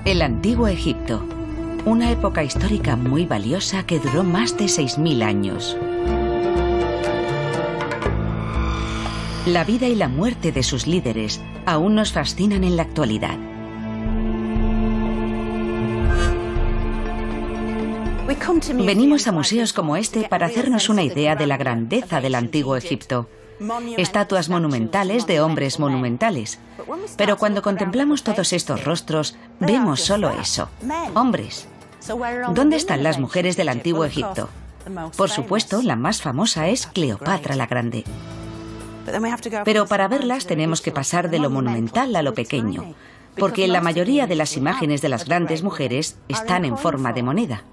El Antiguo Egipto, una época histórica muy valiosa que duró más de 6000 años. La vida y la muerte de sus líderes aún nos fascinan en la actualidad. Venimos a museos como este para hacernos una idea de la grandeza del Antiguo Egipto. Estatuas monumentales de hombres monumentales. Pero cuando contemplamos todos estos rostros, vemos solo eso, hombres. ¿Dónde están las mujeres del Antiguo Egipto? Por supuesto, la más famosa es Cleopatra la Grande. Pero para verlas tenemos que pasar de lo monumental a lo pequeño, porque la mayoría de las imágenes de las grandes mujeres están en forma de moneda.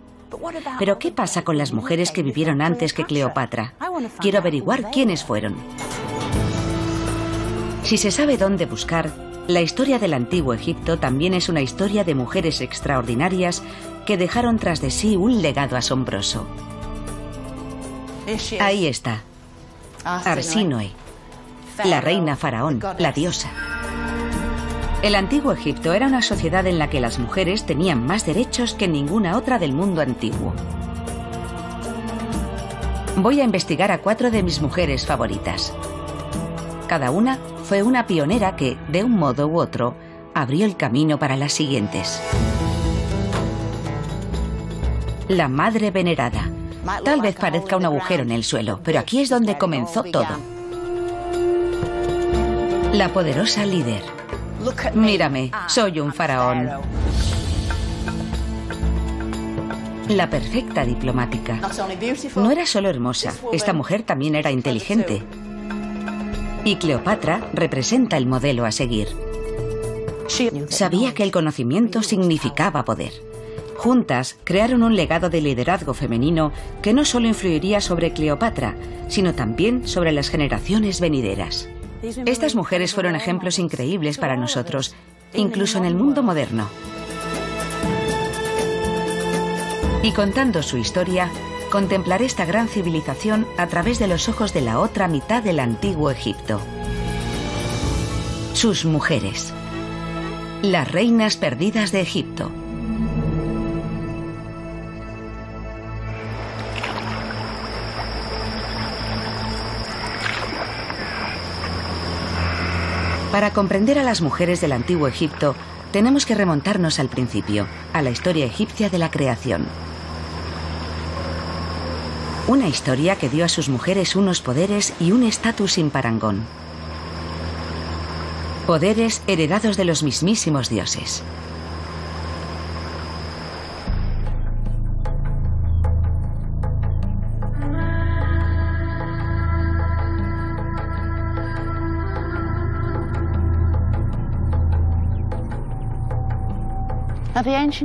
¿Pero qué pasa con las mujeres que vivieron antes que Cleopatra? Quiero averiguar quiénes fueron. Si se sabe dónde buscar, la historia del Antiguo Egipto también es una historia de mujeres extraordinarias que dejaron tras de sí un legado asombroso. Ahí está, Arsínoe, la reina faraón, la diosa. El Antiguo Egipto era una sociedad en la que las mujeres tenían más derechos que ninguna otra del mundo antiguo. Voy a investigar a 4 de mis mujeres favoritas. Cada una fue una pionera que, de un modo u otro, abrió el camino para las siguientes. La Madre Venerada. Tal vez parezca un agujero en el suelo, pero aquí es donde comenzó todo. La poderosa líder. Mírame, soy un faraón. La perfecta diplomática. No era solo hermosa, esta mujer también era inteligente. Y Cleopatra representa el modelo a seguir. Sabía que el conocimiento significaba poder. Juntas crearon un legado de liderazgo femenino que no solo influiría sobre Cleopatra, sino también sobre las generaciones venideras. Estas mujeres fueron ejemplos increíbles para nosotros, incluso en el mundo moderno. Y contando su historia, contemplaré esta gran civilización a través de los ojos de la otra mitad del Antiguo Egipto. Sus mujeres. Las reinas perdidas de Egipto. Para comprender a las mujeres del Antiguo Egipto, tenemos que remontarnos al principio, a la historia egipcia de la creación. Una historia que dio a sus mujeres unos poderes y un estatus sin parangón. Poderes heredados de los mismísimos dioses.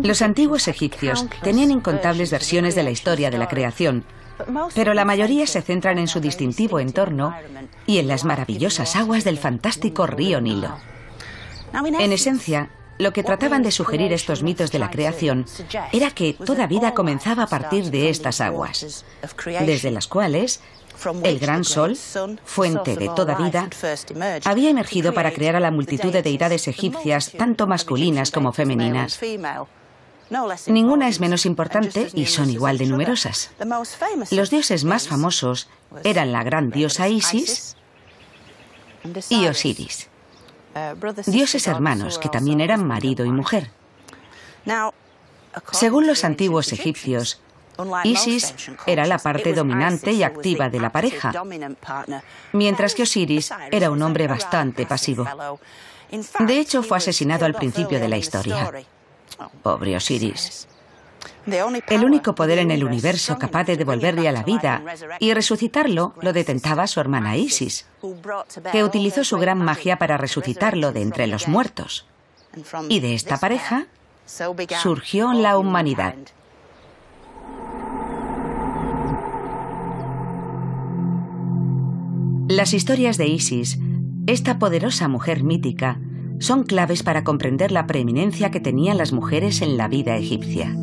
Los antiguos egipcios tenían incontables versiones de la historia de la creación, pero la mayoría se centran en su distintivo entorno y en las maravillosas aguas del fantástico río Nilo. En esencia, lo que trataban de sugerir estos mitos de la creación era que toda vida comenzaba a partir de estas aguas, desde las cuales el gran sol, fuente de toda vida, había emergido para crear a la multitud de deidades egipcias, tanto masculinas como femeninas. Ninguna es menos importante y son igual de numerosas. Los dioses más famosos eran la gran diosa Isis y Osiris, dioses hermanos que también eran marido y mujer. Según los antiguos egipcios, Isis era la parte dominante y activa de la pareja, mientras que Osiris era un hombre bastante pasivo. De hecho, fue asesinado al principio de la historia. Pobre Osiris. El único poder en el universo capaz de devolverle a la vida y resucitarlo lo detentaba su hermana Isis, que utilizó su gran magia para resucitarlo de entre los muertos. Y de esta pareja surgió la humanidad. Las historias de Isis, esta poderosa mujer mítica, son claves para comprender la preeminencia que tenían las mujeres en la vida egipcia.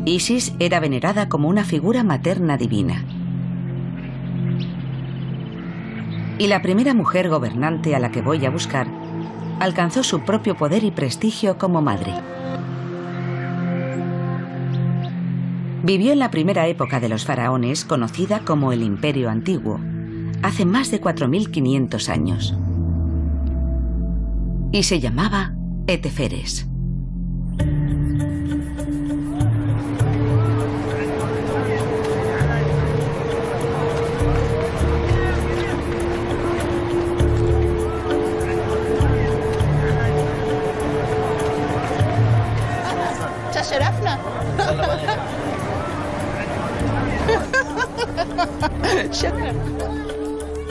Isis era venerada como una figura materna divina. Y la primera mujer gobernante a la que voy a buscar alcanzó su propio poder y prestigio como madre. Vivió en la primera época de los faraones, conocida como el Imperio Antiguo, hace más de 4500 años. Y se llamaba Eteferes.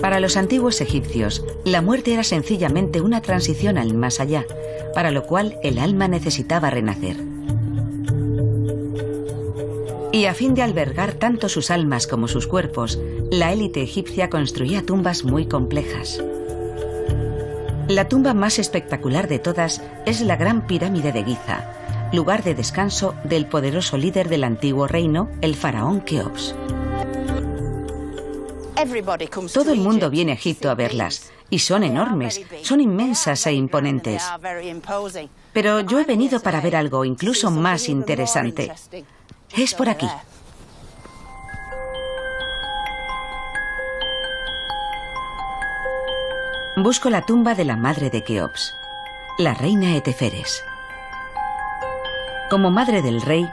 Para los antiguos egipcios, la muerte era sencillamente una transición al más allá, para lo cual el alma necesitaba renacer. Y a fin de albergar tanto sus almas como sus cuerpos, la élite egipcia construía tumbas muy complejas. La tumba más espectacular de todas es la Gran Pirámide de Giza, lugar de descanso del poderoso líder del antiguo reino, el faraón Keops. Todo el mundo viene a Egipto a verlas, y son enormes, son inmensas e imponentes. Pero yo he venido para ver algo incluso más interesante. Es por aquí. Busco la tumba de la madre de Keops, la reina Eteferes. Como madre del rey,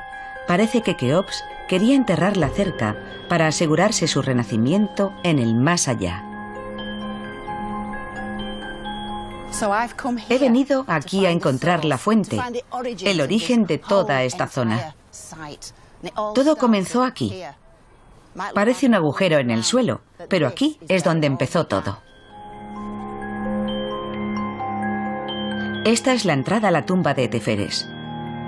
parece que Keops quería enterrarla cerca para asegurarse su renacimiento en el más allá. He venido aquí a encontrar la fuente, el origen de toda esta zona. Todo comenzó aquí. Parece un agujero en el suelo, pero aquí es donde empezó todo. Esta es la entrada a la tumba de Eteferes.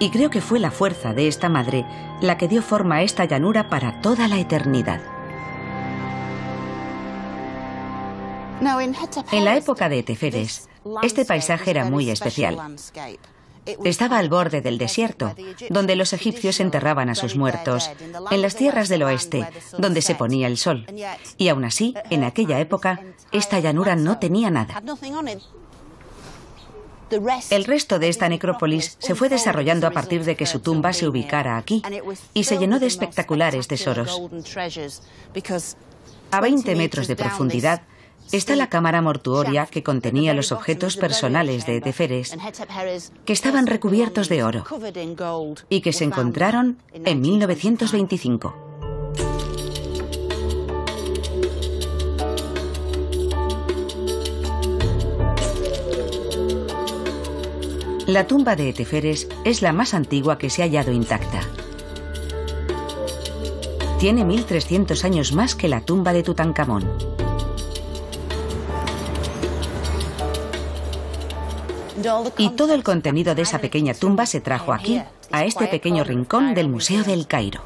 Y creo que fue la fuerza de esta madre la que dio forma a esta llanura para toda la eternidad. En la época de Eteferes, este paisaje era muy especial. Estaba al borde del desierto, donde los egipcios enterraban a sus muertos, en las tierras del oeste, donde se ponía el sol. Y aún así, en aquella época, esta llanura no tenía nada. El resto de esta necrópolis se fue desarrollando a partir de que su tumba se ubicara aquí y se llenó de espectaculares tesoros. A 20 metros de profundidad está la cámara mortuoria que contenía los objetos personales de Eteferes, que estaban recubiertos de oro y que se encontraron en 1925. La tumba de Eteferes es la más antigua que se ha hallado intacta. Tiene 1300 años más que la tumba de Tutankamón. Y todo el contenido de esa pequeña tumba se trajo aquí, a este pequeño rincón del Museo del Cairo.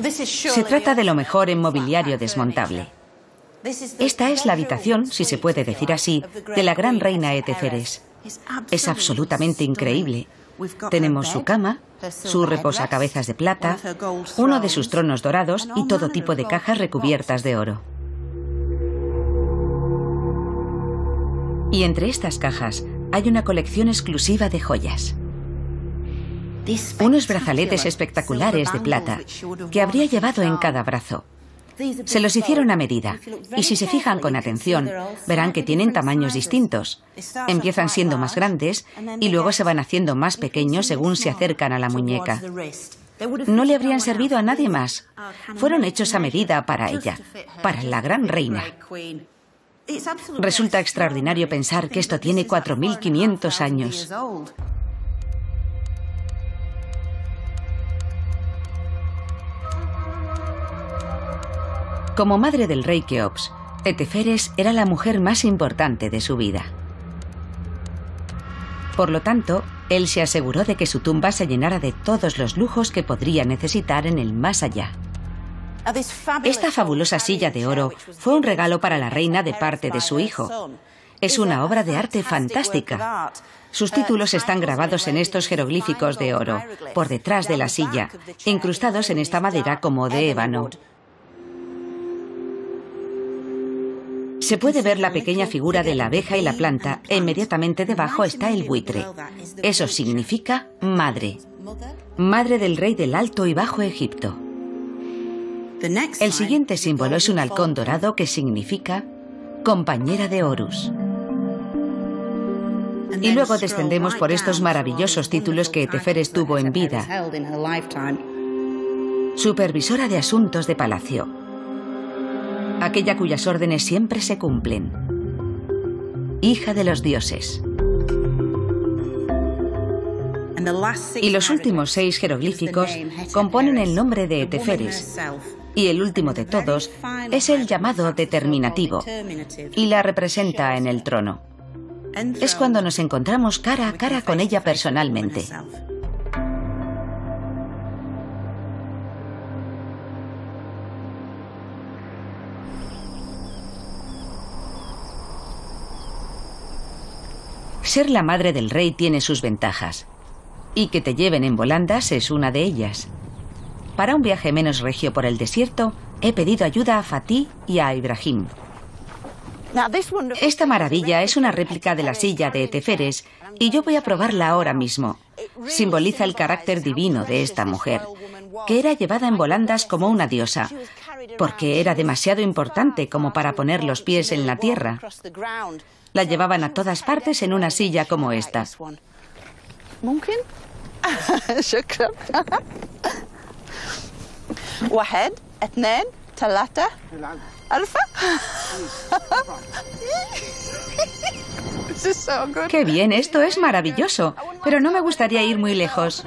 Se trata de lo mejor en mobiliario desmontable. Esta es la habitación, si se puede decir así, de la gran reina Eteferes. Es absolutamente increíble. Tenemos su cama, su reposacabezas de plata, uno de sus tronos dorados y todo tipo de cajas recubiertas de oro. Y entre estas cajas hay una colección exclusiva de joyas. Unos brazaletes espectaculares de plata que habría llevado en cada brazo. Se los hicieron a medida, y si se fijan con atención, verán que tienen tamaños distintos. Empiezan siendo más grandes y luego se van haciendo más pequeños según se acercan a la muñeca. No le habrían servido a nadie más. Fueron hechos a medida para ella, para la gran reina. Resulta extraordinario pensar que esto tiene 4500 años. Como madre del rey Keops, Eteferes era la mujer más importante de su vida. Por lo tanto, él se aseguró de que su tumba se llenara de todos los lujos que podría necesitar en el más allá. Esta fabulosa silla de oro fue un regalo para la reina de parte de su hijo. Es una obra de arte fantástica. Sus títulos están grabados en estos jeroglíficos de oro, por detrás de la silla, incrustados en esta madera como de ébano. Se puede ver la pequeña figura de la abeja y la planta e inmediatamente debajo está el buitre. Eso significa madre. Madre del rey del Alto y Bajo Egipto. El siguiente símbolo es un halcón dorado que significa compañera de Horus. Y luego descendemos por estos maravillosos títulos que Teferes tuvo en vida. Supervisora de asuntos de palacio. Aquella cuyas órdenes siempre se cumplen. Hija de los dioses. Y los últimos 6 jeroglíficos componen el nombre de Teferes. Y el último de todos es el llamado determinativo y la representa en el trono. Es cuando nos encontramos cara a cara con ella personalmente. Ser la madre del rey tiene sus ventajas. Y que te lleven en volandas es una de ellas. Para un viaje menos regio por el desierto, he pedido ayuda a Fatih y a Ibrahim. Esta maravilla es una réplica de la silla de Teferes y yo voy a probarla ahora mismo. Simboliza el carácter divino de esta mujer, que era llevada en volandas como una diosa, porque era demasiado importante como para poner los pies en la tierra. La llevaban a todas partes en una silla como esta. واحد اثنين ثلاثة ألف. ¡Qué bien! Esto es maravilloso, pero no me gustaría ir muy lejos.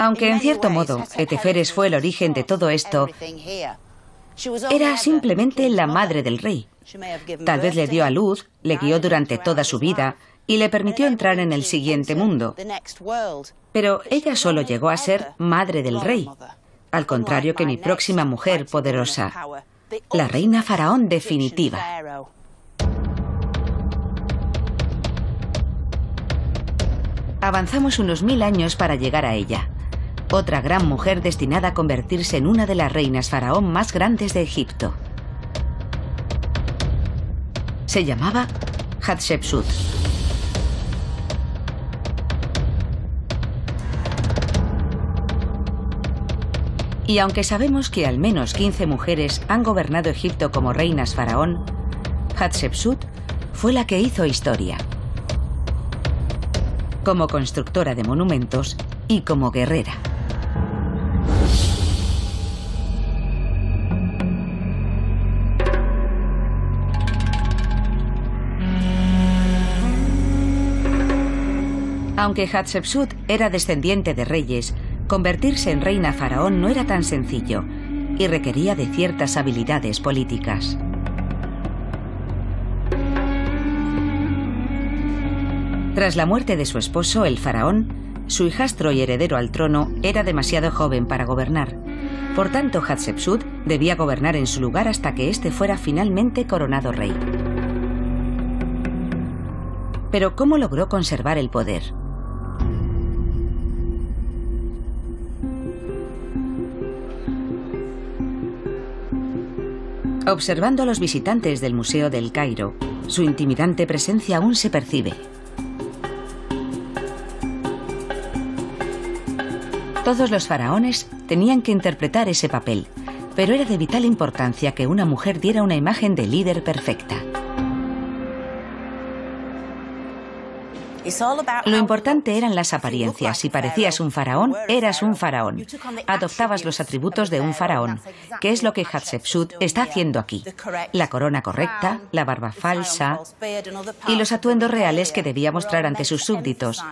Aunque en cierto modo Teferes fue el origen de todo esto, era simplemente la madre del rey. Tal vez le dio a luz, le guió durante toda su vida y le permitió entrar en el siguiente mundo. Pero ella solo llegó a ser madre del rey, al contrario que mi próxima mujer poderosa, la reina faraón definitiva. Avanzamos unos 1000 años para llegar a ella. Otra gran mujer destinada a convertirse en una de las reinas faraón más grandes de Egipto. Se llamaba Hatshepsut. Y aunque sabemos que al menos 15 mujeres han gobernado Egipto como reinas faraón, Hatshepsut fue la que hizo historia. Como constructora de monumentos y como guerrera. Aunque Hatshepsut era descendiente de reyes, convertirse en reina faraón no era tan sencillo y requería de ciertas habilidades políticas. Tras la muerte de su esposo, el faraón, su hijastro y heredero al trono era demasiado joven para gobernar. Por tanto, Hatshepsut debía gobernar en su lugar hasta que éste fuera finalmente coronado rey. Pero ¿cómo logró conservar el poder? Observando a los visitantes del Museo del Cairo, su intimidante presencia aún se percibe. Todos los faraones tenían que interpretar ese papel, pero era de vital importancia que una mujer diera una imagen de líder perfecta. Lo importante eran las apariencias. Si parecías un faraón, eras un faraón. Adoptabas los atributos de un faraón, que es lo que Hatshepsut está haciendo aquí. La corona correcta, la barba falsa y los atuendos reales que debía mostrar ante sus súbditos.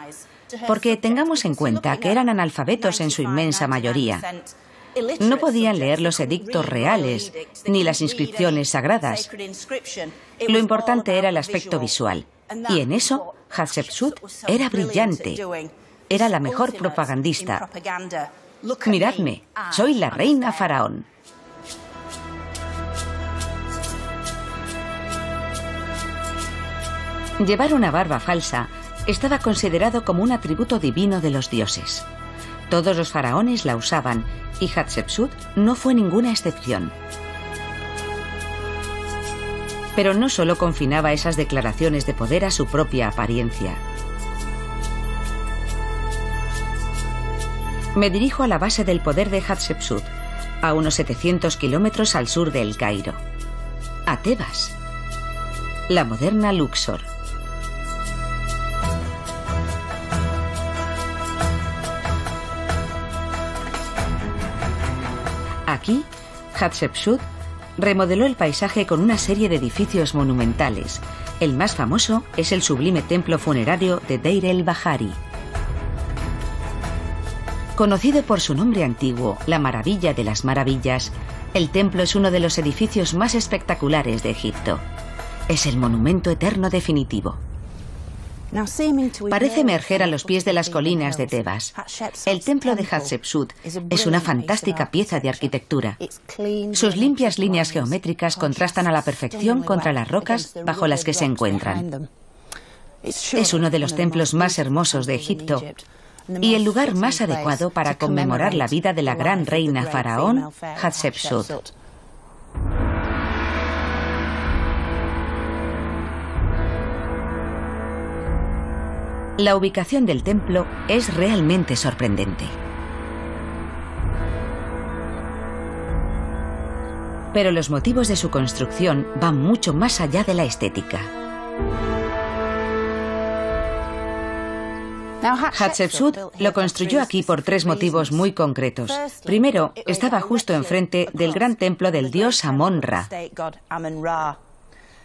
Porque tengamos en cuenta que eran analfabetos en su inmensa mayoría. No podían leer los edictos reales ni las inscripciones sagradas. Lo importante era el aspecto visual. Y en eso, Hatshepsut era brillante. Era la mejor propagandista. Miradme, soy la reina faraón. Llevar una barba falsa estaba considerado como un atributo divino de los dioses. Todos los faraones la usaban y Hatshepsut no fue ninguna excepción. Pero no solo confinaba esas declaraciones de poder a su propia apariencia. Me dirijo a la base del poder de Hatshepsut, a unos 700 kilómetros al sur de El Cairo, a Tebas, la moderna Luxor. Aquí, Hatshepsut remodeló el paisaje con una serie de edificios monumentales. El más famoso es el sublime templo funerario de Deir el-Bahari. Conocido por su nombre antiguo, la Maravilla de las Maravillas, el templo es uno de los edificios más espectaculares de Egipto. Es el monumento eterno definitivo. Parece emerger a los pies de las colinas de Tebas. El templo de Hatshepsut es una fantástica pieza de arquitectura. Sus limpias líneas geométricas contrastan a la perfección contra las rocas bajo las que se encuentran. Es uno de los templos más hermosos de Egipto y el lugar más adecuado para conmemorar la vida de la gran reina faraón Hatshepsut. La ubicación del templo es realmente sorprendente. Pero los motivos de su construcción van mucho más allá de la estética. Hatshepsut lo construyó aquí por 3 motivos muy concretos. Primero, estaba justo enfrente del gran templo del dios Amon-Ra.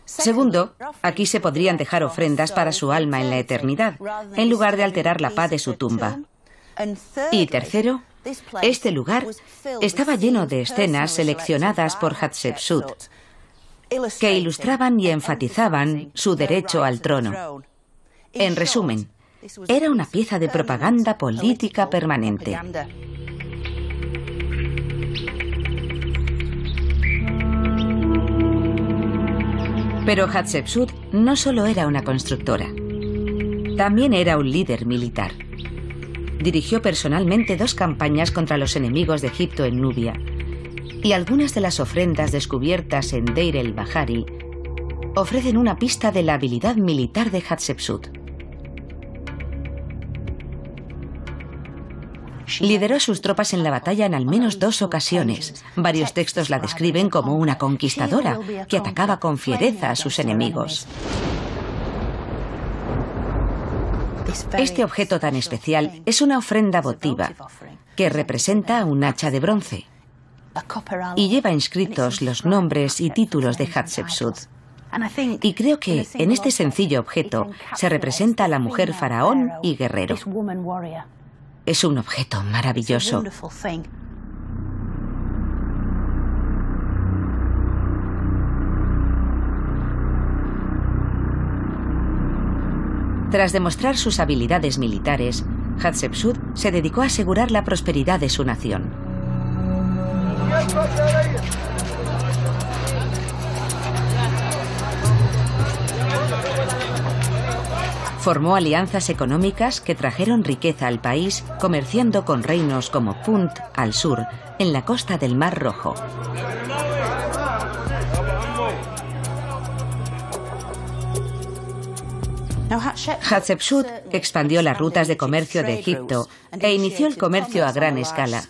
Segundo, aquí se podrían dejar ofrendas para su alma en la eternidad, en lugar de alterar la paz de su tumba. Y tercero, este lugar estaba lleno de escenas seleccionadas por Hatshepsut, que ilustraban y enfatizaban su derecho al trono. En resumen, era una pieza de propaganda política permanente. Pero Hatshepsut no solo era una constructora, también era un líder militar. Dirigió personalmente 2 campañas contra los enemigos de Egipto en Nubia, y algunas de las ofrendas descubiertas en Deir el-Bahari ofrecen una pista de la habilidad militar de Hatshepsut. Lideró a sus tropas en la batalla en al menos 2 ocasiones. Varios textos la describen como una conquistadora que atacaba con fiereza a sus enemigos. Este objeto tan especial es una ofrenda votiva que representa un hacha de bronce y lleva inscritos los nombres y títulos de Hatshepsut. Y creo que en este sencillo objeto se representa a la mujer faraón y guerrero. Es un objeto maravilloso. Tras demostrar sus habilidades militares, Hatshepsut se dedicó a asegurar la prosperidad de su nación. Formó alianzas económicas que trajeron riqueza al país, comerciando con reinos como Punt al sur, en la costa del Mar Rojo. Hatshepsut expandió las rutas de comercio de Egipto e inició el comercio a gran escala.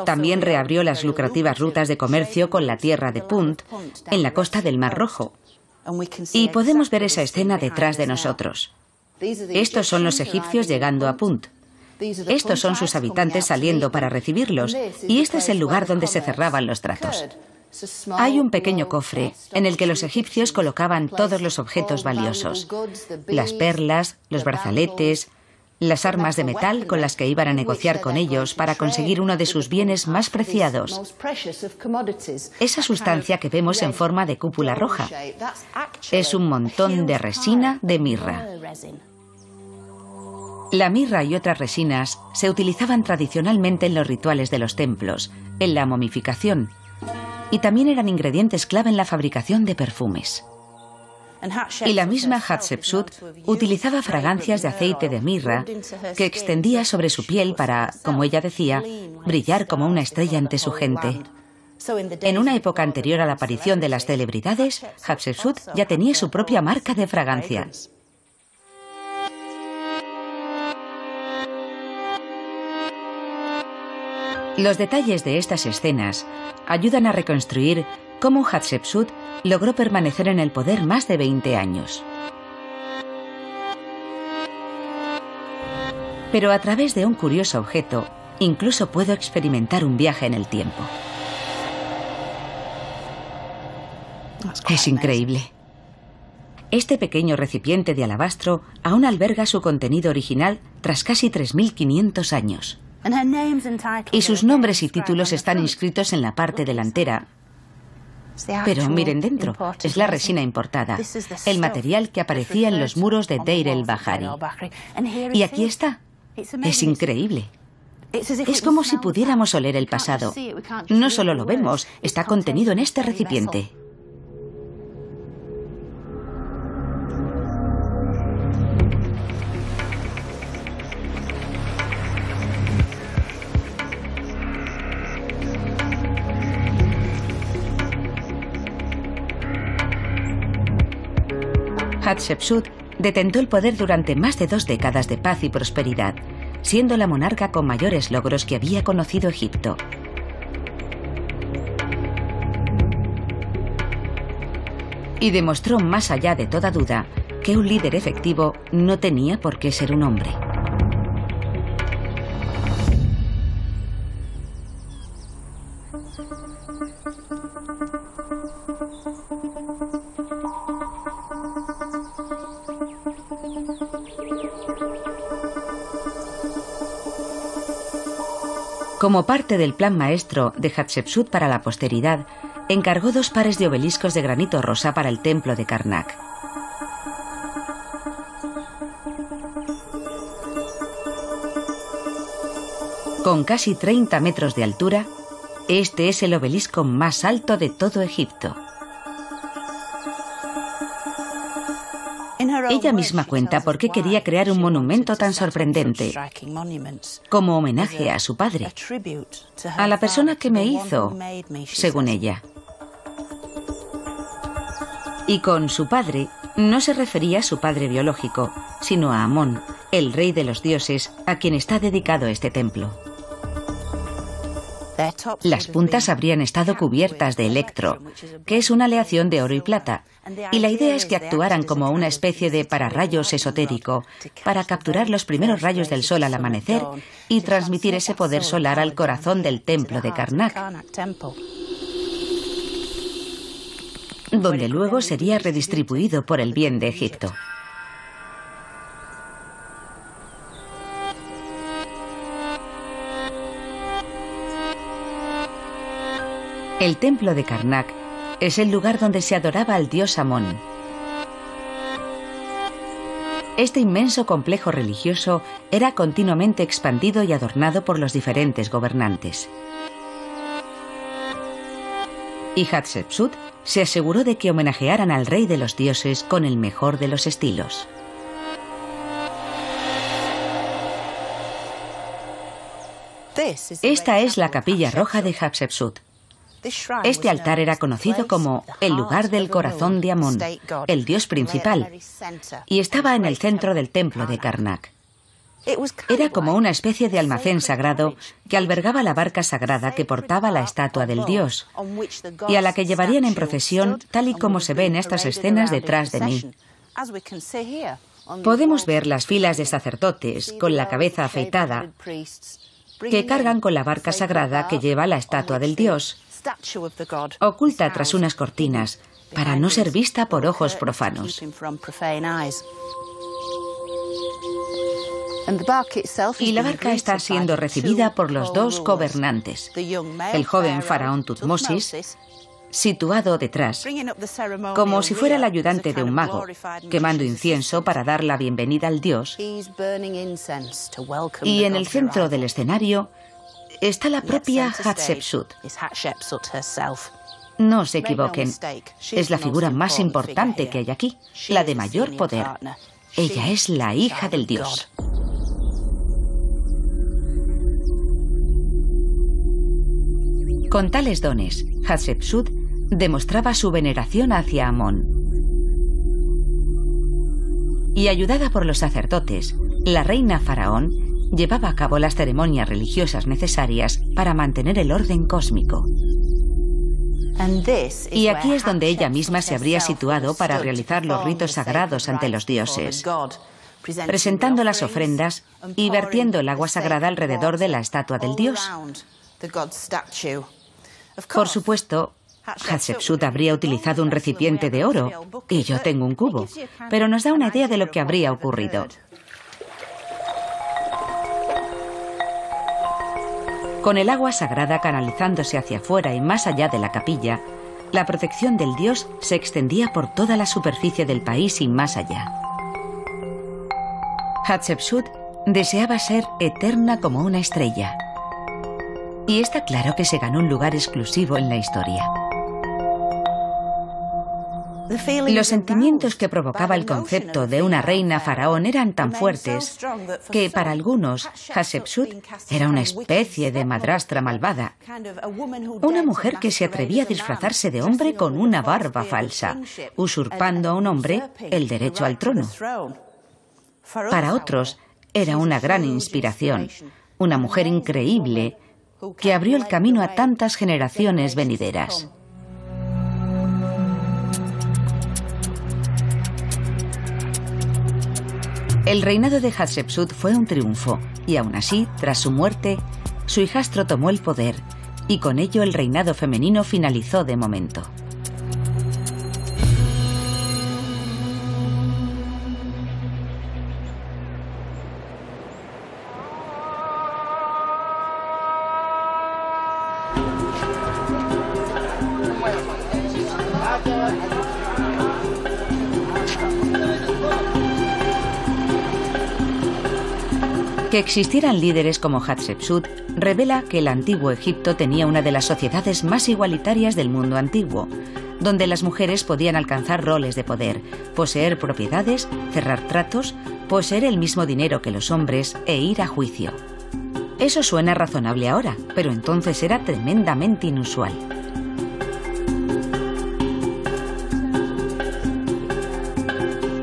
También reabrió las lucrativas rutas de comercio con la tierra de Punt, en la costa del Mar Rojo. Y podemos ver esa escena detrás de nosotros. Estos son los egipcios llegando a Punt. Estos son sus habitantes saliendo para recibirlos, y este es el lugar donde se cerraban los tratos. Hay un pequeño cofre en el que los egipcios colocaban todos los objetos valiosos: las perlas, los brazaletes, las armas de metal con las que iban a negociar con ellos para conseguir uno de sus bienes más preciados. Esa sustancia que vemos en forma de cúpula roja es un montón de resina de mirra. La mirra y otras resinas se utilizaban tradicionalmente en los rituales de los templos, en la momificación, y también eran ingredientes clave en la fabricación de perfumes. Y la misma Hatshepsut utilizaba fragancias de aceite de mirra que extendía sobre su piel para, como ella decía, brillar como una estrella ante su gente. En una época anterior a la aparición de las celebridades, Hatshepsut ya tenía su propia marca de fragancias. Los detalles de estas escenas ayudan a reconstruir cómo Hatshepsut logró permanecer en el poder más de 20 años. Pero a través de un curioso objeto, incluso puedo experimentar un viaje en el tiempo. Es increíble. Este pequeño recipiente de alabastro aún alberga su contenido original tras casi 3.500 años. Y sus nombres y títulos están inscritos en la parte delantera. Pero miren dentro, es la resina importada, el material que aparecía en los muros de Deir el-Bahari. Y aquí está. Es increíble. Es como si pudiéramos oler el pasado. No solo lo vemos, está contenido en este recipiente. Hatshepsut detentó el poder durante más de 2 décadas de paz y prosperidad, siendo la monarca con mayores logros que había conocido Egipto. Y demostró más allá de toda duda que un líder efectivo no tenía por qué ser un hombre. Como parte del plan maestro de Hatshepsut para la posteridad, encargó 2 pares de obeliscos de granito rosa para el templo de Karnak. Con casi 30 metros de altura, este es el obelisco más alto de todo Egipto. Ella misma cuenta por qué quería crear un monumento tan sorprendente, como homenaje a su padre, a la persona que me hizo, según ella. Y con su padre no se refería a su padre biológico, sino a Amón, el rey de los dioses, a quien está dedicado este templo. Las puntas habrían estado cubiertas de electro, que es una aleación de oro y plata, y la idea es que actuaran como una especie de pararrayos esotérico para capturar los primeros rayos del sol al amanecer y transmitir ese poder solar al corazón del templo de Karnak, donde luego sería redistribuido por el bien de Egipto. El templo de Karnak es el lugar donde se adoraba al dios Amón. Este inmenso complejo religioso era continuamente expandido y adornado por los diferentes gobernantes. Y Hatshepsut se aseguró de que homenajearan al rey de los dioses con el mejor de los estilos. Esta es la capilla roja de Hatshepsut. Este altar era conocido como el lugar del corazón de Amón, el dios principal, y estaba en el centro del templo de Karnak. Era como una especie de almacén sagrado que albergaba la barca sagrada que portaba la estatua del dios y a la que llevarían en procesión, tal y como se ve en estas escenas detrás de mí. Podemos ver las filas de sacerdotes con la cabeza afeitada que cargan con la barca sagrada que lleva la estatua del dios, oculta tras unas cortinas, para no ser vista por ojos profanos. Y la barca está siendo recibida por los dos gobernantes, el joven faraón Tutmosis, situado detrás, como si fuera el ayudante de un mago, quemando incienso para dar la bienvenida al dios, y en el centro del escenario está la propia Hatshepsut. No se equivoquen, es la figura más importante que hay aquí, la de mayor poder. Ella es la hija del dios. Con tales dones, Hatshepsut demostraba su veneración hacia Amón. Y ayudada por los sacerdotes, la reina faraón llevaba a cabo las ceremonias religiosas necesarias para mantener el orden cósmico. Y aquí es donde ella misma se habría situado para realizar los ritos sagrados ante los dioses, presentando las ofrendas y vertiendo el agua sagrada alrededor de la estatua del dios. Por supuesto, Hatshepsut habría utilizado un recipiente de oro, y yo tengo un cubo, pero nos da una idea de lo que habría ocurrido. Con el agua sagrada canalizándose hacia afuera y más allá de la capilla, la protección del dios se extendía por toda la superficie del país y más allá. Hatshepsut deseaba ser eterna como una estrella. Y está claro que se ganó un lugar exclusivo en la historia. Los sentimientos que provocaba el concepto de una reina faraón eran tan fuertes que para algunos Hatshepsut era una especie de madrastra malvada, una mujer que se atrevía a disfrazarse de hombre con una barba falsa, usurpando a un hombre el derecho al trono. Para otros era una gran inspiración, una mujer increíble que abrió el camino a tantas generaciones venideras. El reinado de Hatshepsut fue un triunfo, y aún así, tras su muerte, su hijastro tomó el poder, y con ello el reinado femenino finalizó de momento. Que existieran líderes como Hatshepsut revela que el antiguo Egipto tenía una de las sociedades más igualitarias del mundo antiguo, donde las mujeres podían alcanzar roles de poder, poseer propiedades, cerrar tratos, poseer el mismo dinero que los hombres e ir a juicio. Eso suena razonable ahora, pero entonces era tremendamente inusual.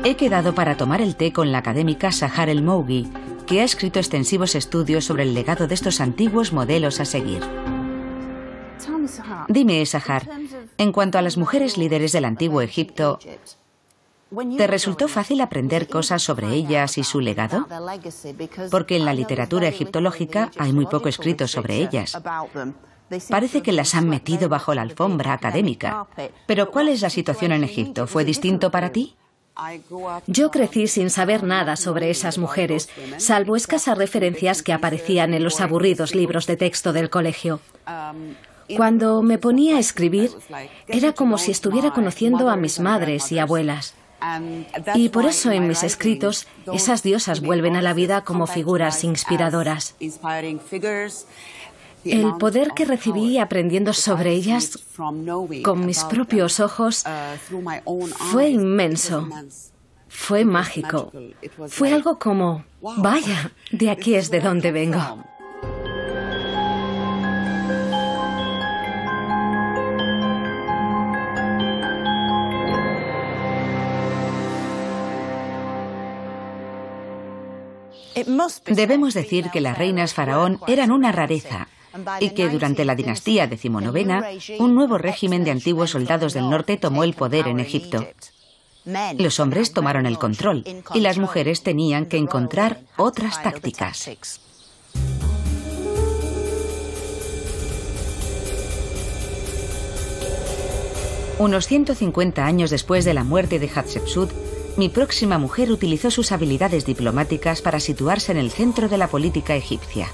He quedado para tomar el té con la académica Sahar El-Moughi, que ha escrito extensivos estudios sobre el legado de estos antiguos modelos a seguir. Dime, Sahar, en cuanto a las mujeres líderes del antiguo Egipto, ¿te resultó fácil aprender cosas sobre ellas y su legado? Porque en la literatura egiptológica hay muy poco escrito sobre ellas. Parece que las han metido bajo la alfombra académica. Pero ¿cuál es la situación en Egipto? ¿Fue distinto para ti? Yo crecí sin saber nada sobre esas mujeres, salvo escasas referencias que aparecían en los aburridos libros de texto del colegio. Cuando me ponía a escribir, era como si estuviera conociendo a mis madres y abuelas. Y por eso en mis escritos, esas diosas vuelven a la vida como figuras inspiradoras. El poder que recibí aprendiendo sobre ellas con mis propios ojos fue inmenso, fue mágico, fue algo como, vaya, de aquí es de donde vengo. Debemos decir que las reinas faraón eran una rareza, y que durante la dinastía decimonovena, un nuevo régimen de antiguos soldados del norte tomó el poder en Egipto. Los hombres tomaron el control, y las mujeres tenían que encontrar otras tácticas. Unos 150 años después de la muerte de Hatshepsut, mi próxima mujer utilizó sus habilidades diplomáticas para situarse en el centro de la política egipcia.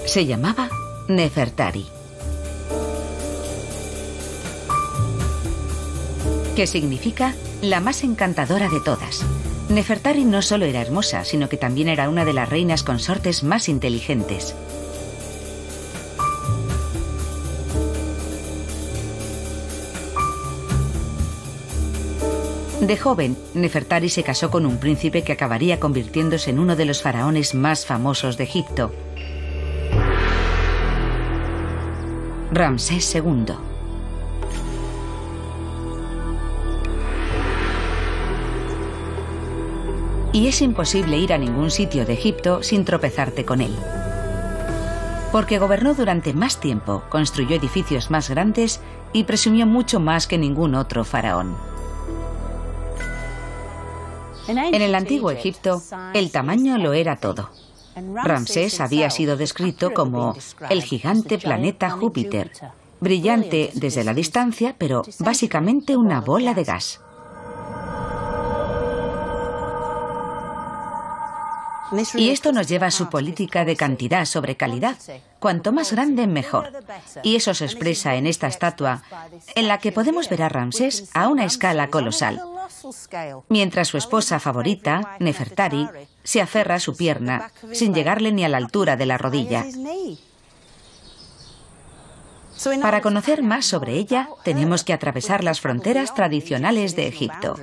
Se llamaba Nefertari, que significa la más encantadora de todas. Nefertari no solo era hermosa, sino que también era una de las reinas consortes más inteligentes. De joven, Nefertari se casó con un príncipe que acabaría convirtiéndose en uno de los faraones más famosos de Egipto, Ramsés II. Y es imposible ir a ningún sitio de Egipto sin tropezarte con él. Porque gobernó durante más tiempo, construyó edificios más grandes y presumió mucho más que ningún otro faraón. En el antiguo Egipto, el tamaño lo era todo. Ramsés había sido descrito como el gigante planeta Júpiter, brillante desde la distancia, pero básicamente una bola de gas. Y esto nos lleva a su política de cantidad sobre calidad. Cuanto más grande, mejor. Y eso se expresa en esta estatua, en la que podemos ver a Ramsés a una escala colosal, mientras su esposa favorita, Nefertari, se aferra a su pierna, sin llegarle ni a la altura de la rodilla. Para conocer más sobre ella, tenemos que atravesar las fronteras tradicionales de Egipto.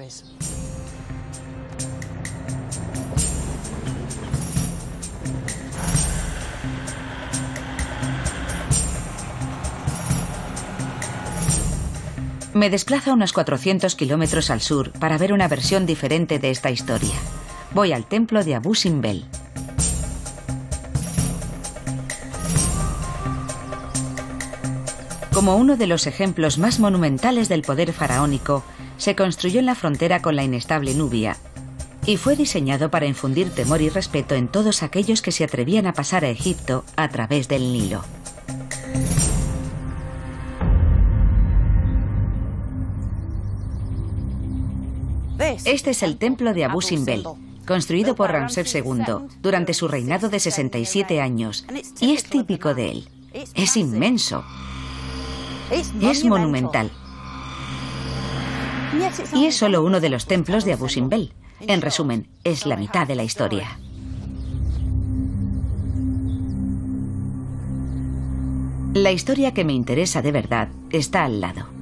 Me desplazo a unos 400 kilómetros al sur para ver una versión diferente de esta historia. Voy al templo de Abu Simbel. Como uno de los ejemplos más monumentales del poder faraónico, se construyó en la frontera con la inestable Nubia y fue diseñado para infundir temor y respeto en todos aquellos que se atrevían a pasar a Egipto a través del Nilo. Este es el templo de Abu Simbel, construido por Ramsés II durante su reinado de 67 años, y es típico de él. Es inmenso. Es monumental. Y es solo uno de los templos de Abu Simbel. En resumen, es la mitad de la historia. La historia que me interesa de verdad está al lado.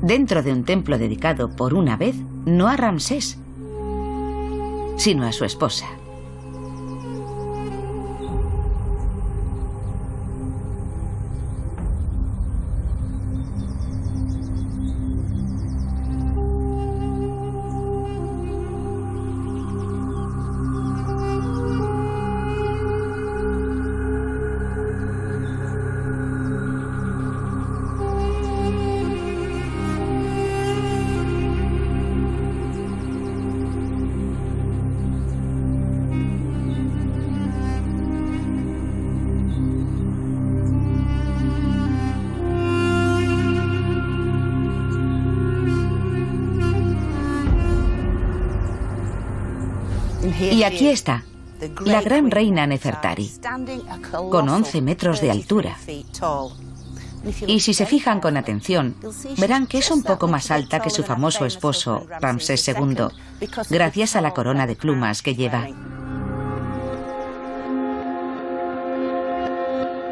Dentro de un templo dedicado por una vez, no a Ramsés, sino a su esposa. Y aquí está, la gran reina Nefertari, con 11 metros de altura. Y si se fijan con atención, verán que es un poco más alta que su famoso esposo, Ramsés II, gracias a la corona de plumas que lleva.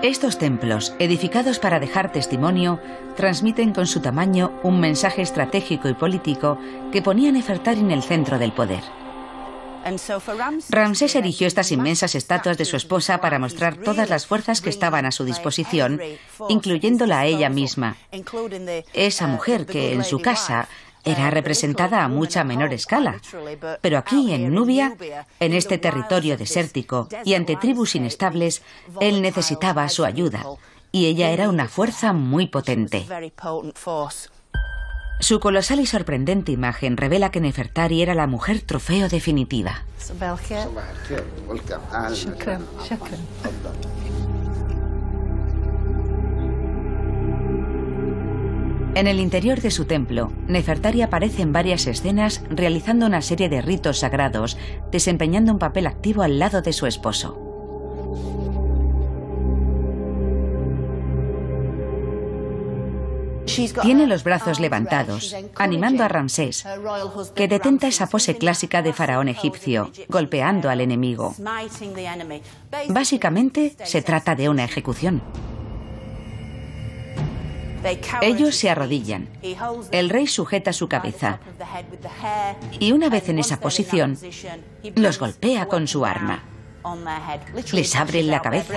Estos templos, edificados para dejar testimonio, transmiten con su tamaño un mensaje estratégico y político que ponía a Nefertari en el centro del poder. Ramsés erigió estas inmensas estatuas de su esposa para mostrar todas las fuerzas que estaban a su disposición, incluyéndola a ella misma. Esa mujer que en su casa era representada a mucha menor escala, pero aquí en Nubia, en este territorio desértico y ante tribus inestables, él necesitaba su ayuda, y ella era una fuerza muy potente. Su colosal y sorprendente imagen revela que Nefertari era la mujer trofeo definitiva. En el interior de su templo, Nefertari aparece en varias escenas realizando una serie de ritos sagrados, desempeñando un papel activo al lado de su esposo. Tiene los brazos levantados, animando a Ramsés, que detenta esa pose clásica de faraón egipcio, golpeando al enemigo. Básicamente, se trata de una ejecución. Ellos se arrodillan. El rey sujeta su cabeza. Y una vez en esa posición, los golpea con su arma. Les abre la cabeza.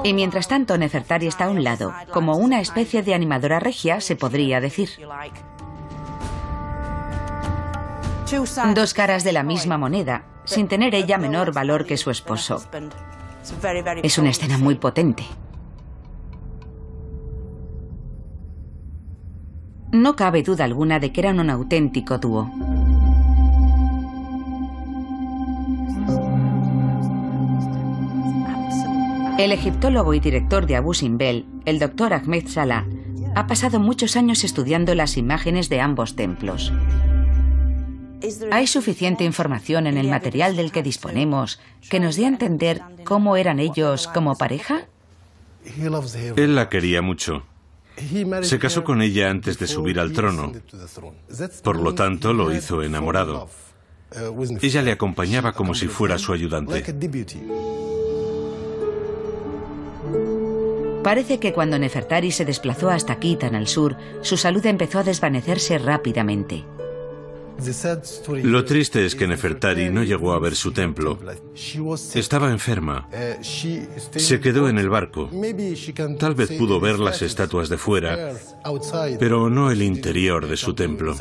Y mientras tanto, Nefertari está a un lado, como una especie de animadora regia, se podría decir. Dos caras de la misma moneda, sin tener ella menor valor que su esposo. Es una escena muy potente. No cabe duda alguna de que eran un auténtico dúo. El egiptólogo y director de Abu Simbel, el Dr. Ahmed Salah, ha pasado muchos años estudiando las imágenes de ambos templos. ¿Hay suficiente información en el material del que disponemos que nos dé a entender cómo eran ellos como pareja? Él la quería mucho. Se casó con ella antes de subir al trono. Por lo tanto, lo hizo enamorado. Ella le acompañaba como si fuera su ayudante. Parece que cuando Nefertari se desplazó hasta aquí, tan al sur, su salud empezó a desvanecerse rápidamente. Lo triste es que Nefertari no llegó a ver su templo. Estaba enferma. Se quedó en el barco. Tal vez pudo ver las estatuas de fuera, pero no el interior de su templo.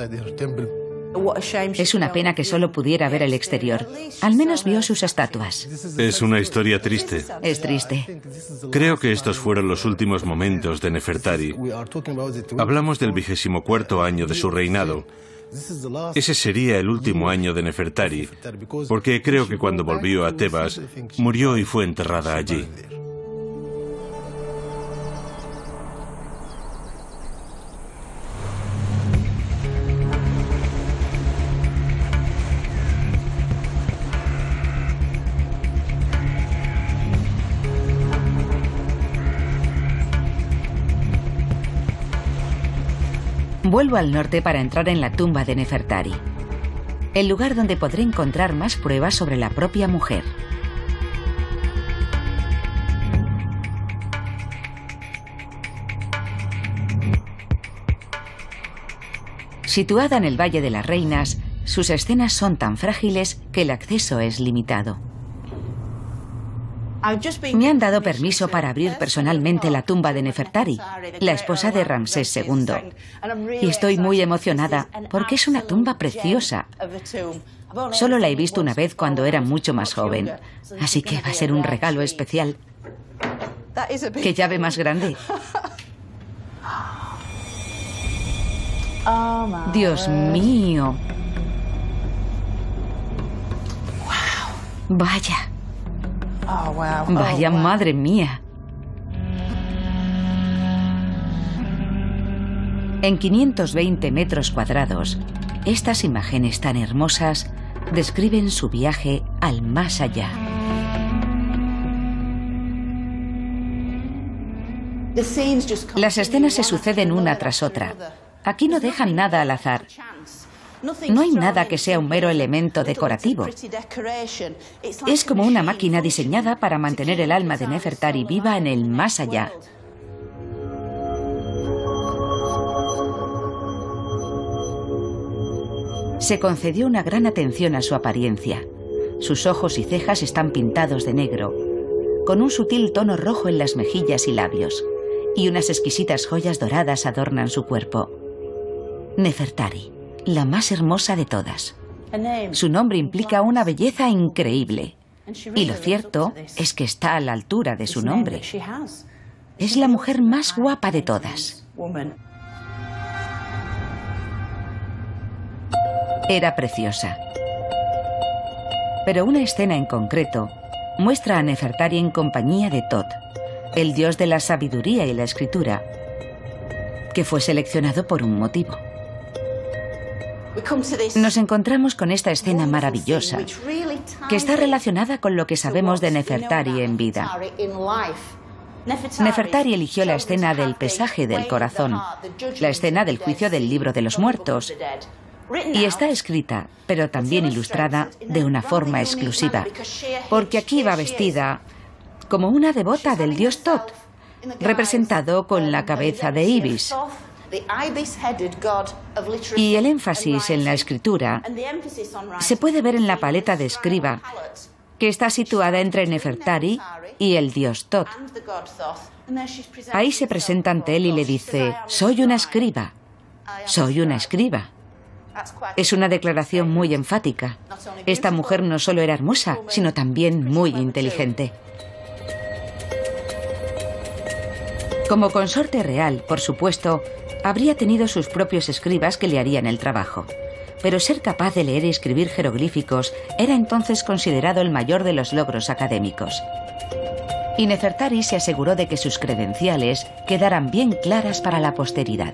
Es una pena que solo pudiera ver el exterior. Al menos vio sus estatuas. Es una historia triste. Es triste. Creo que estos fueron los últimos momentos de Nefertari. Hablamos del 24º año de su reinado. Ese sería el último año de Nefertari, porque creo que cuando volvió a Tebas, murió y fue enterrada allí. Vuelvo al norte para entrar en la tumba de Nefertari, el lugar donde podré encontrar más pruebas sobre la propia mujer. Situada en el Valle de las Reinas, sus escenas son tan frágiles que el acceso es limitado. Me han dado permiso para abrir personalmente la tumba de Nefertari, la esposa de Ramsés II. Y estoy muy emocionada porque es una tumba preciosa. Solo la he visto una vez cuando era mucho más joven, así que va a ser un regalo especial. ¡Qué llave más grande! ¡Dios mío! ¡Vaya! Vaya, madre mía. En 520 metros cuadrados, estas imágenes tan hermosas describen su viaje al más allá. Las escenas se suceden una tras otra. Aquí no dejan nada al azar. No hay nada que sea un mero elemento decorativo. Es como una máquina diseñada para mantener el alma de Nefertari viva en el más allá. Se concedió una gran atención a su apariencia. Sus ojos y cejas están pintados de negro, con un sutil tono rojo en las mejillas y labios, y unas exquisitas joyas doradas adornan su cuerpo. Nefertari, la más hermosa de todas. Su nombre implica una belleza increíble. Y lo cierto es que está a la altura de su nombre. Es la mujer más guapa de todas. Era preciosa. Pero una escena en concreto muestra a Nefertari en compañía de Tot, el dios de la sabiduría y la escritura, que fue seleccionado por un motivo. Nos encontramos con esta escena maravillosa, que está relacionada con lo que sabemos de Nefertari en vida. Nefertari eligió la escena del pesaje del corazón, la escena del juicio del libro de los muertos, y está escrita, pero también ilustrada, de una forma exclusiva, porque aquí va vestida como una devota del dios Thoth, representado con la cabeza de Ibis. Y el énfasis en la escritura se puede ver en la paleta de escriba, que está situada entre Nefertari y el dios Thoth. Ahí se presenta ante él y le dice: soy una escriba, soy una escriba. Es una declaración muy enfática. Esta mujer no solo era hermosa, sino también muy inteligente. Como consorte real, por supuesto, habría tenido sus propios escribas que le harían el trabajo. Pero ser capaz de leer y escribir jeroglíficos era entonces considerado el mayor de los logros académicos. Y Nefertari se aseguró de que sus credenciales quedaran bien claras para la posteridad.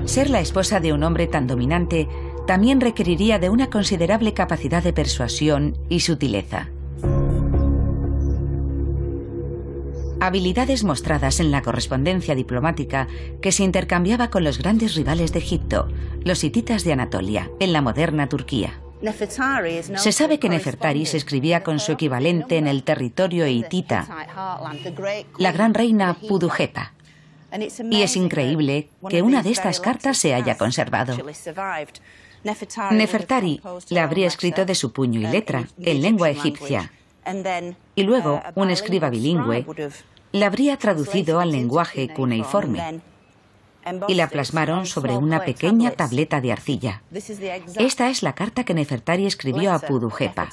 Ser la esposa de un hombre tan dominante también requeriría de una considerable capacidad de persuasión y sutileza. Habilidades mostradas en la correspondencia diplomática que se intercambiaba con los grandes rivales de Egipto, los hititas de Anatolia, en la moderna Turquía. Se sabe que Nefertari se escribía con su equivalente en el territorio hitita, la gran reina Pudujepa. Y es increíble que una de estas cartas se haya conservado. Nefertari la habría escrito de su puño y letra, en lengua egipcia, y luego un escriba bilingüe la habría traducido al lenguaje cuneiforme y la plasmaron sobre una pequeña tableta de arcilla. Esta es la carta que Nefertari escribió a Pudujepa.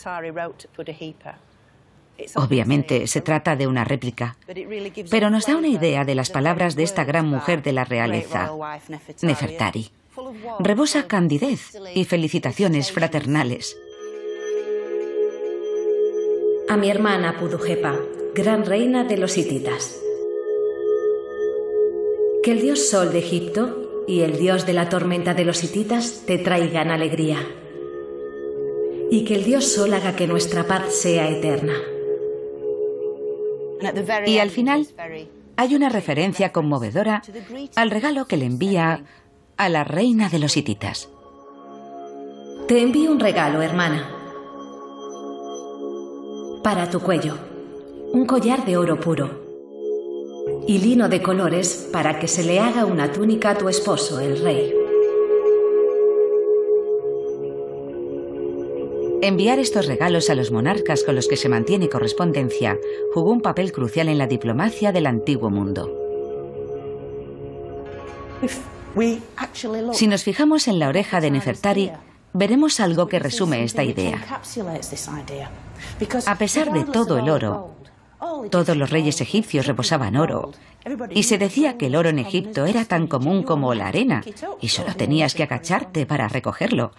Obviamente se trata de una réplica, pero nos da una idea de las palabras de esta gran mujer de la realeza, Nefertari. Rebosa candidez y felicitaciones fraternales. A mi hermana Pudujepa, gran reina de los hititas. Que el dios Sol de Egipto y el dios de la tormenta de los hititas te traigan alegría. Y que el dios Sol haga que nuestra paz sea eterna. Y al final hay una referencia conmovedora al regalo que le envía a la reina de los hititas. Te envío un regalo, hermana. Para tu cuello, un collar de oro puro y lino de colores para que se le haga una túnica a tu esposo, el rey. Enviar estos regalos a los monarcas con los que se mantiene correspondencia jugó un papel crucial en la diplomacia del antiguo mundo. Si nos fijamos en la oreja de Nefertari, veremos algo que resume esta idea. A pesar de todo el oro, todos los reyes egipcios reposaban oro, y se decía que el oro en Egipto era tan común como la arena, y solo tenías que agacharte para recogerlo.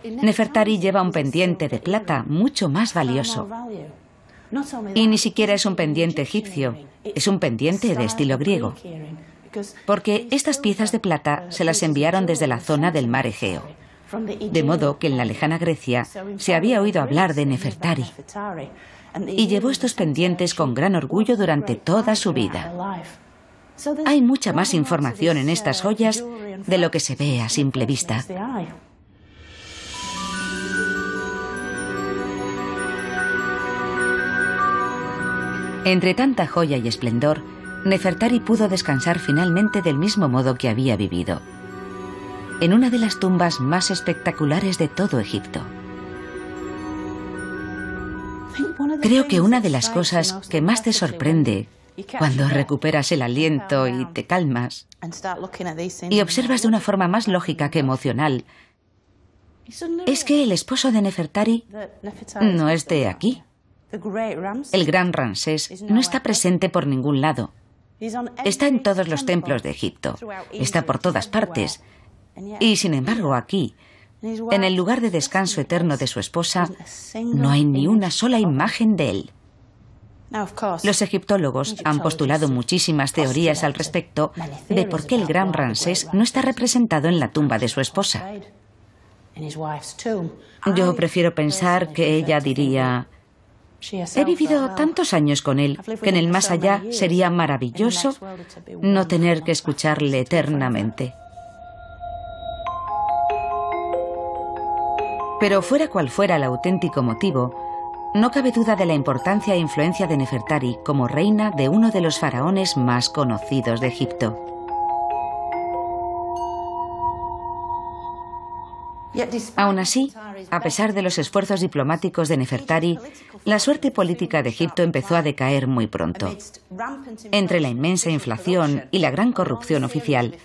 Nefertari lleva un pendiente de plata mucho más valioso. Y ni siquiera es un pendiente egipcio, es un pendiente de estilo griego. Porque estas piezas de plata se las enviaron desde la zona del mar Egeo. De modo que en la lejana Grecia se había oído hablar de Nefertari. Y llevó estos pendientes con gran orgullo durante toda su vida. Hay mucha más información en estas joyas de lo que se ve a simple vista. Entre tanta joya y esplendor, Nefertari pudo descansar finalmente del mismo modo que había vivido, en una de las tumbas más espectaculares de todo Egipto. Creo que una de las cosas que más te sorprende cuando recuperas el aliento y te calmas y observas de una forma más lógica que emocional es que el esposo de Nefertari no esté aquí. El gran Ramsés no está presente por ningún lado. Está en todos los templos de Egipto. Está por todas partes. Y sin embargo, aquí, en el lugar de descanso eterno de su esposa, no hay ni una sola imagen de él. Los egiptólogos han postulado muchísimas teorías al respecto de por qué el gran Ramsés no está representado en la tumba de su esposa. Yo prefiero pensar que ella diría: he vivido tantos años con él que en el más allá sería maravilloso no tener que escucharle eternamente. Pero fuera cual fuera el auténtico motivo, no cabe duda de la importancia e influencia de Nefertari como reina de uno de los faraones más conocidos de Egipto. Aún así, a pesar de los esfuerzos diplomáticos de Nefertari, la suerte política de Egipto empezó a decaer muy pronto. Entre la inmensa inflación y la gran corrupción oficial,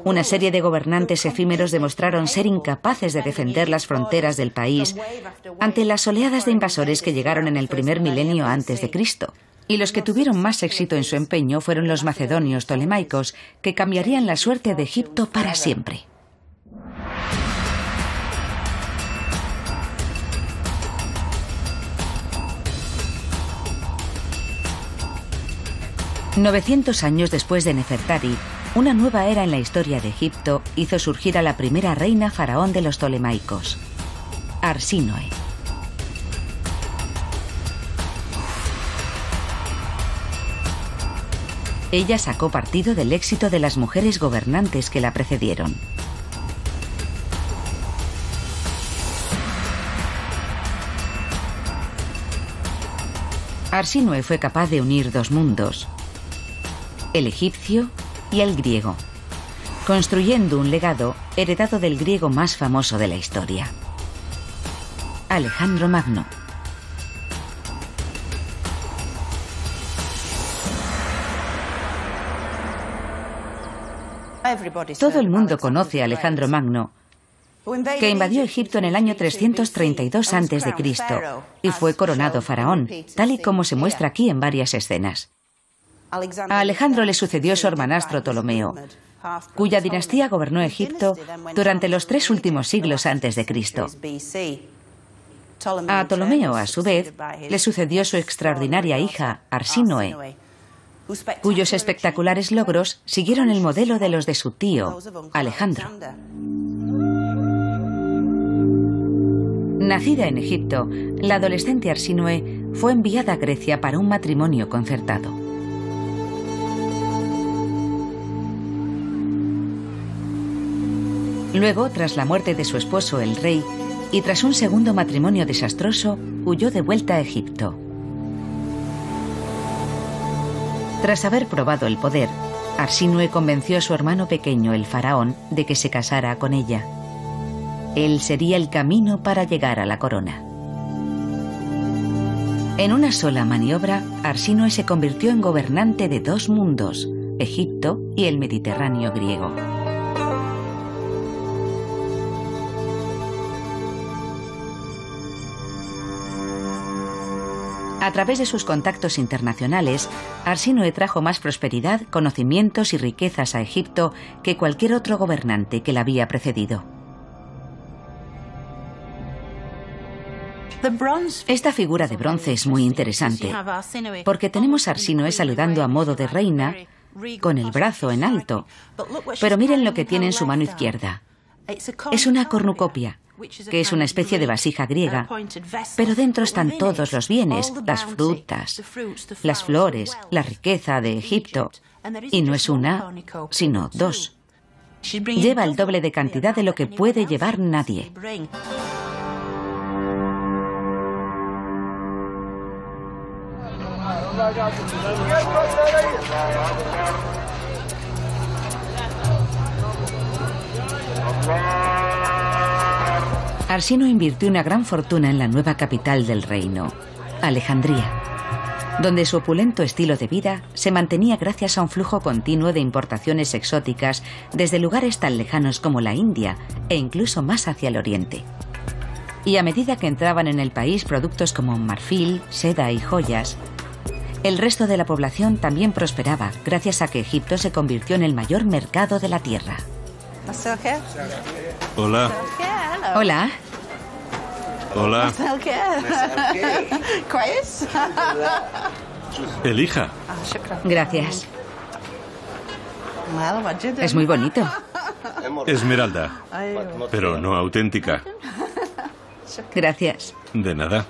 una serie de gobernantes efímeros demostraron ser incapaces de defender las fronteras del país ante las oleadas de invasores que llegaron en el primer milenio antes de Cristo. Y los que tuvieron más éxito en su empeño fueron los macedonios ptolemaicos, que cambiarían la suerte de Egipto para siempre. $900 años después de Nefertari, una nueva era en la historia de Egipto hizo surgir a la primera reina faraón de los ptolemaicos, Arsínoe. Ella sacó partido del éxito de las mujeres gobernantes que la precedieron. Arsínoe fue capaz de unir dos mundos, el egipcio y el griego, construyendo un legado heredado del griego más famoso de la historia, Alejandro Magno. Todo el mundo conoce a Alejandro Magno, que invadió Egipto en el año 332 a.C. y fue coronado faraón, tal y como se muestra aquí en varias escenas. A Alejandro le sucedió su hermanastro Ptolomeo, cuya dinastía gobernó Egipto durante los 3 últimos siglos antes de Cristo. A Ptolomeo, a su vez, le sucedió su extraordinaria hija, Arsínoe, cuyos espectaculares logros siguieron el modelo de los de su tío, Alejandro. Nacida en Egipto, la adolescente Arsínoe fue enviada a Grecia para un matrimonio concertado. Luego, tras la muerte de su esposo, el rey, y tras un segundo matrimonio desastroso, huyó de vuelta a Egipto. Tras haber probado el poder, Arsínoe convenció a su hermano pequeño, el faraón, de que se casara con ella. Él sería el camino para llegar a la corona. En una sola maniobra, Arsínoe se convirtió en gobernante de 2 mundos, Egipto y el Mediterráneo griego. A través de sus contactos internacionales, Arsínoe trajo más prosperidad, conocimientos y riquezas a Egipto que cualquier otro gobernante que la había precedido. Esta figura de bronce es muy interesante, porque tenemos a Arsínoe saludando a modo de reina, con el brazo en alto. Pero miren lo que tiene en su mano izquierda. Es una cornucopia, que es una especie de vasija griega, pero dentro están todos los bienes, las frutas, las flores, la riqueza de Egipto. Y no es una, sino 2. Lleva el doble de cantidad de lo que puede llevar nadie. Arsínoe invirtió una gran fortuna en la nueva capital del reino, Alejandría, donde su opulento estilo de vida se mantenía gracias a un flujo continuo de importaciones exóticas desde lugares tan lejanos como la India e incluso más hacia el oriente. Y a medida que entraban en el país productos como marfil, seda y joyas, el resto de la población también prosperaba gracias a que Egipto se convirtió en el mayor mercado de la tierra. Hola. Hola. Hola. Elija. Gracias. Es muy bonito. Esmeralda, pero no auténtica. Gracias. De nada.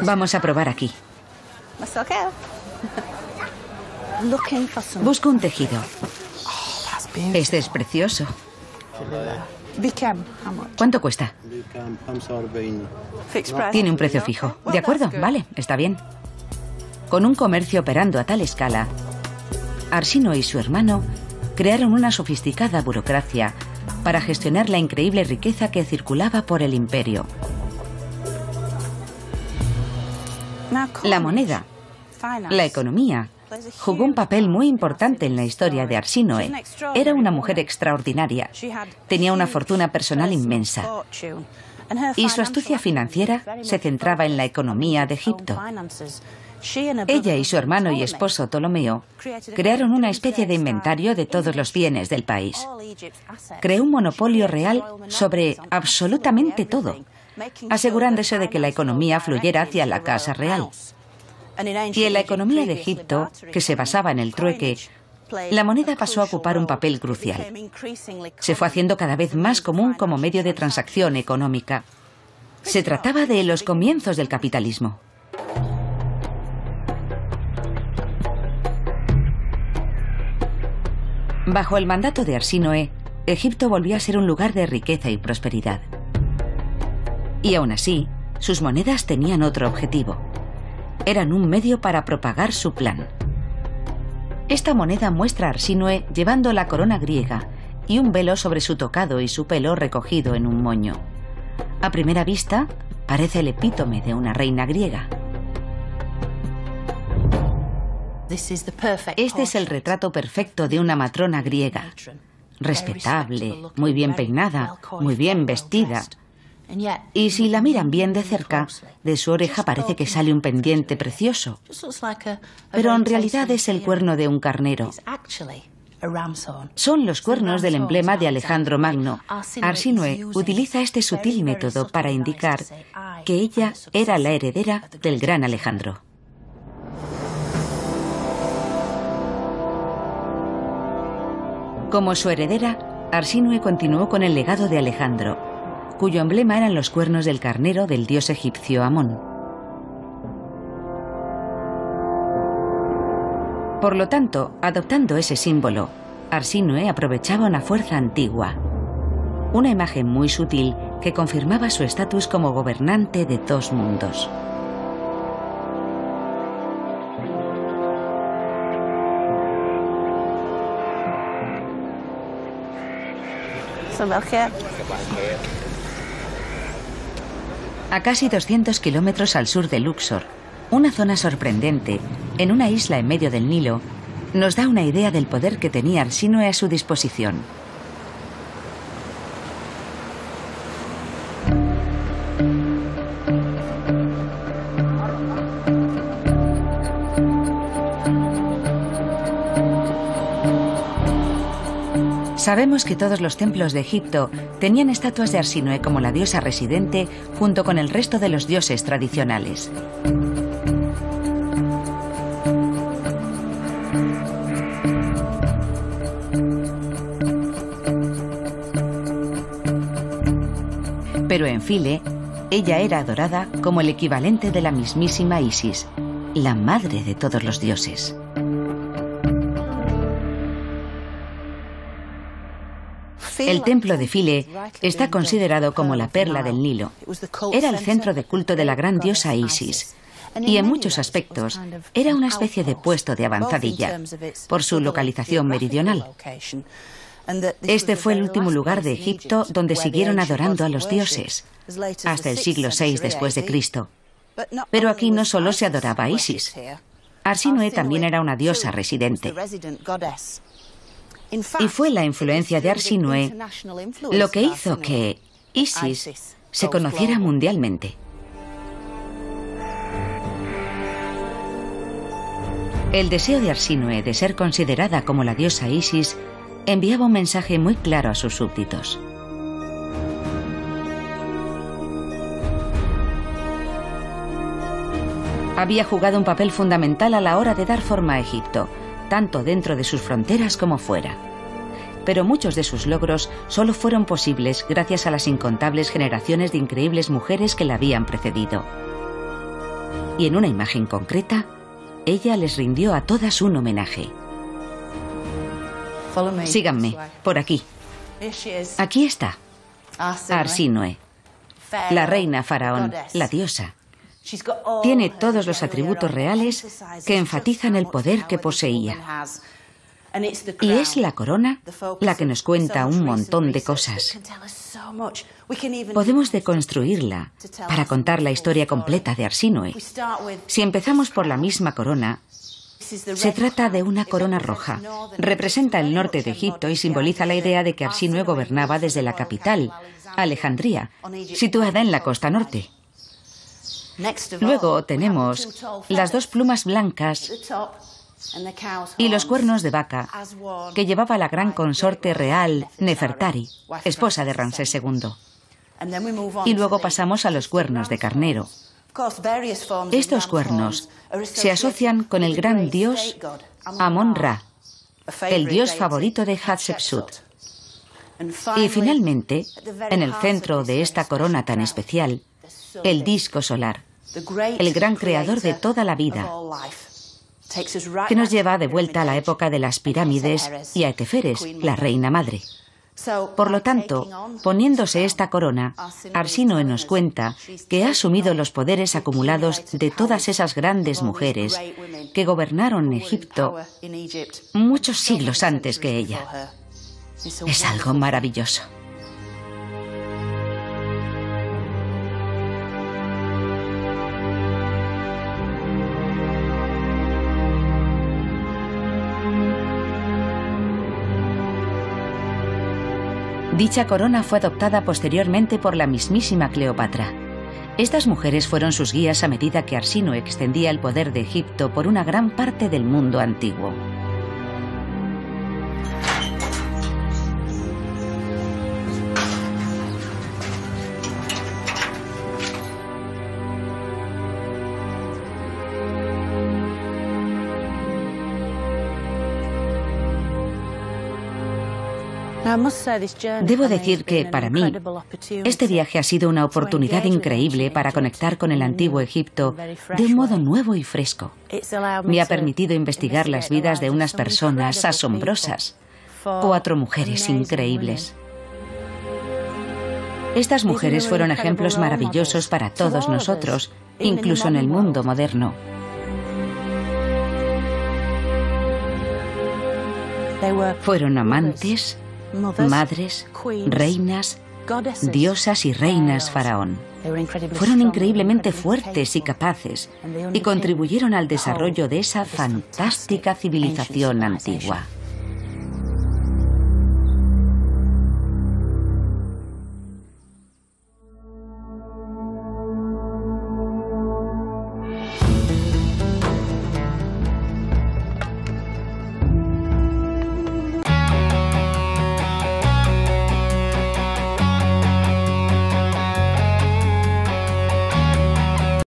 Vamos a probar aquí. Busco un tejido. Este es precioso. ¿Cuánto cuesta? Tiene un precio fijo. De acuerdo, vale, está bien. Con un comercio operando a tal escala, Arsinoe y su hermano crearon una sofisticada burocracia para gestionar la increíble riqueza que circulaba por el imperio. La moneda, la economía, jugó un papel muy importante en la historia de Arsinoe. Era una mujer extraordinaria. Tenía una fortuna personal inmensa. Y su astucia financiera se centraba en la economía de Egipto. Ella y su hermano y esposo Ptolomeo crearon una especie de inventario de todos los bienes del país. Creó un monopolio real sobre absolutamente todo, asegurándose de que la economía fluyera hacia la casa real. Y en la economía de Egipto, que se basaba en el trueque, la moneda pasó a ocupar un papel crucial. Se fue haciendo cada vez más común como medio de transacción económica. Se trataba de los comienzos del capitalismo. Bajo el mandato de Arsinoe, Egipto volvió a ser un lugar de riqueza y prosperidad. Y aún así, sus monedas tenían otro objetivo. Eran un medio para propagar su plan. Esta moneda muestra a Arsinoe llevando la corona griega y un velo sobre su tocado y su pelo recogido en un moño. A primera vista, parece el epítome de una reina griega. Este es el retrato perfecto de una matrona griega. Respetable, muy bien peinada, muy bien vestida. Y si la miran bien de cerca, de su oreja parece que sale un pendiente precioso. Pero en realidad es el cuerno de un carnero. Son los cuernos del emblema de Alejandro Magno. Arsinoe utiliza este sutil método para indicar que ella era la heredera del gran Alejandro. Como su heredera, Arsinoe continuó con el legado de Alejandro, cuyo emblema eran los cuernos del carnero del dios egipcio Amón. Por lo tanto, adoptando ese símbolo, Arsinoe aprovechaba una fuerza antigua, una imagen muy sutil que confirmaba su estatus como gobernante de dos mundos. A casi 200 kilómetros al sur de Luxor, una zona sorprendente, en una isla en medio del Nilo, nos da una idea del poder que tenía Arsinoe a su disposición. Sabemos que todos los templos de Egipto tenían estatuas de Arsinoe como la diosa residente junto con el resto de los dioses tradicionales. Pero en File, ella era adorada como el equivalente de la mismísima Isis, la madre de todos los dioses. El templo de File está considerado como la perla del Nilo. Era el centro de culto de la gran diosa Isis. Y en muchos aspectos era una especie de puesto de avanzadilla, por su localización meridional. Este fue el último lugar de Egipto donde siguieron adorando a los dioses, hasta el siglo VI después de Cristo. Pero aquí no solo se adoraba a Isis. Arsinoe también era una diosa residente. Y fue la influencia de Arsinoe lo que hizo que, Isis se conociera mundialmente. El deseo de Arsínoe de ser considerada como la diosa Isis enviaba un mensaje muy claro a sus súbditos. Había jugado un papel fundamental a la hora de dar forma a Egipto, tanto dentro de sus fronteras como fuera. Pero muchos de sus logros solo fueron posibles gracias a las incontables generaciones de increíbles mujeres que la habían precedido. Y en una imagen concreta, ella les rindió a todas un homenaje. Síganme, por aquí. Aquí está, Arsínoe, la reina faraón, la diosa. Tiene todos los atributos reales que enfatizan el poder que poseía. Y es la corona la que nos cuenta un montón de cosas. Podemos deconstruirla para contar la historia completa de Arsínoe. Si empezamos por la misma corona, se trata de una corona roja. Representa el norte de Egipto y simboliza la idea de que Arsínoe gobernaba desde la capital, Alejandría, situada en la costa norte. Luego tenemos las dos plumas blancas y los cuernos de vaca que llevaba la gran consorte real Nefertari, esposa de Ramsés II. Y luego pasamos a los cuernos de carnero. Estos cuernos se asocian con el gran dios Amón-Ra, el dios favorito de Hatshepsut. Y finalmente, en el centro de esta corona tan especial, el disco solar, el gran creador de toda la vida, que nos lleva de vuelta a la época de las pirámides y a Eteferes, la reina madre. Por lo tanto, poniéndose esta corona, Arsínoe nos cuenta que ha asumido los poderes acumulados de todas esas grandes mujeres que gobernaron Egipto muchos siglos antes que ella. Es algo maravilloso. Dicha corona fue adoptada posteriormente por la mismísima Cleopatra. Estas mujeres fueron sus guías a medida que Arsínoe extendía el poder de Egipto por una gran parte del mundo antiguo. Debo decir que, para mí, este viaje ha sido una oportunidad increíble para conectar con el antiguo Egipto de un modo nuevo y fresco. Me ha permitido investigar las vidas de unas personas asombrosas, 4 mujeres increíbles. Estas mujeres fueron ejemplos maravillosos para todos nosotros, incluso en el mundo moderno. Fueron amantes, madres, reinas, diosas y reinas faraón. Fueron increíblemente fuertes y capaces y contribuyeron al desarrollo de esa fantástica civilización antigua.